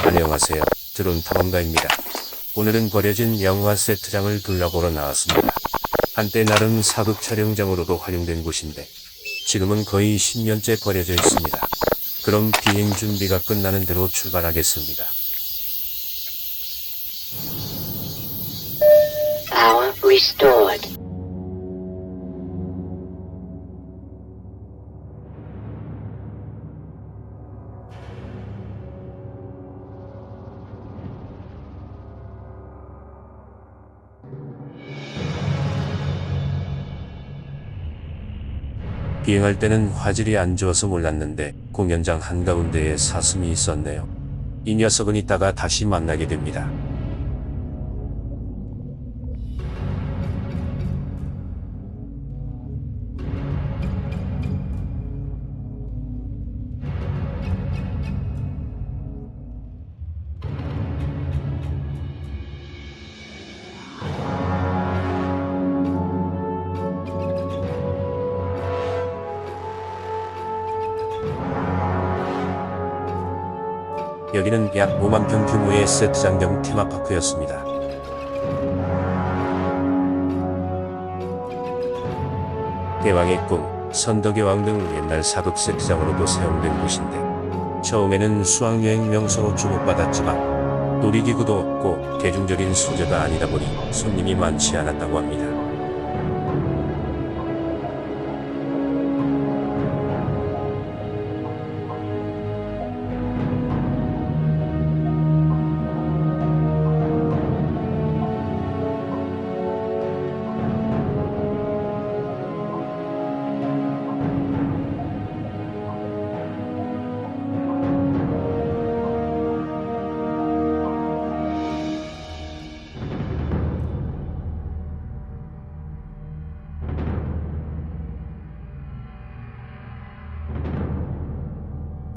안녕하세요. 드론 탐험가입니다. 오늘은 버려진 영화 세트장을 둘러보러 나왔습니다. 한때 나름 사극 촬영장으로도 활용된 곳인데 지금은 거의 10년째 버려져 있습니다. 그럼 비행 준비가 끝나는 대로 출발하겠습니다. Power restored. 비행할 때는 화질이 안 좋아서 몰랐는데 공연장 한가운데에 사슴이 있었네요. 이 녀석은 이따가 다시 만나게 됩니다. 여기는 약 5만 평 규모의 세트장 겸 테마파크였습니다. 대왕의 꿈, 선덕의 왕 등 옛날 사극 세트장으로도 사용된 곳인데 처음에는 수학여행 명소로 주목받았지만 놀이기구도 없고 대중적인 소재가 아니다 보니 손님이 많지 않았다고 합니다.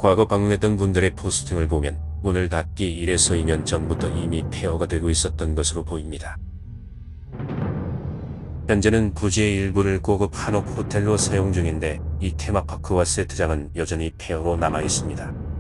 과거 방문했던 분들의 포스팅을 보면 문을 닫기 1에서 2년 전부터 이미 폐허가 되고 있었던 것으로 보입니다. 현재는 부지의 일부를 고급 한옥 호텔로 사용 중인데 이 테마파크와 세트장은 여전히 폐허로 남아 있습니다.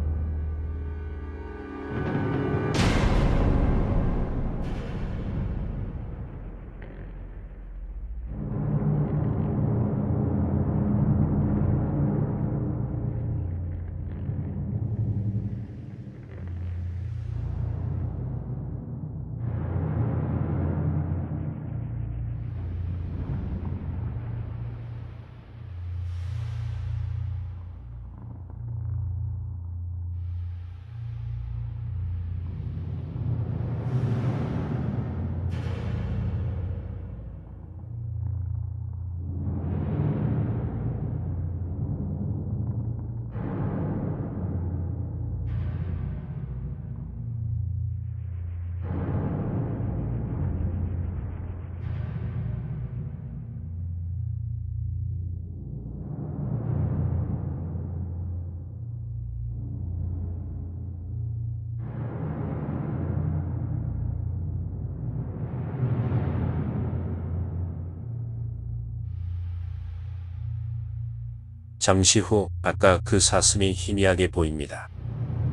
잠시 후 아까 그 사슴이 희미하게 보입니다.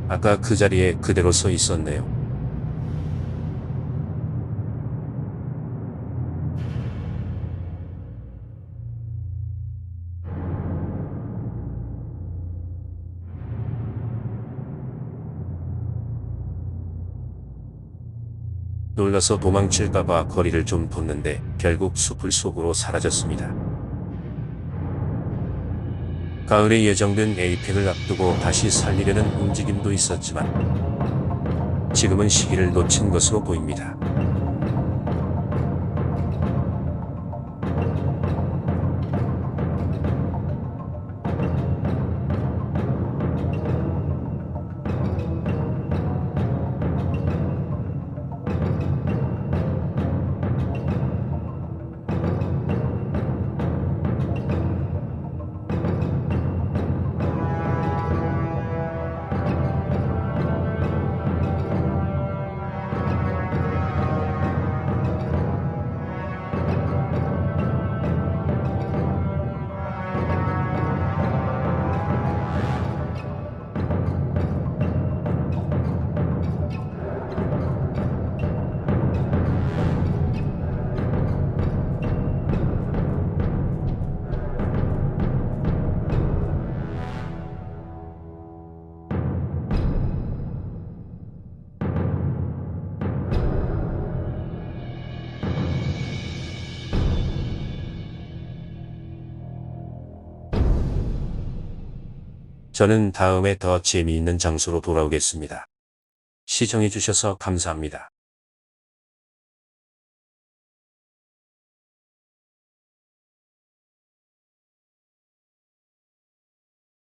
아까 그 자리에 그대로 서 있었네요. 놀라서 도망칠까봐 거리를 좀 뒀는데 결국 숲을 속으로 사라졌습니다. 가을에 예정된 에이펙을 앞두고 다시 살리려는 움직임도 있었지만 지금은 시기를 놓친 것으로 보입니다. 저는 다음에 더 재미있는 장소로 돌아오겠습니다. 시청해주셔서 감사합니다.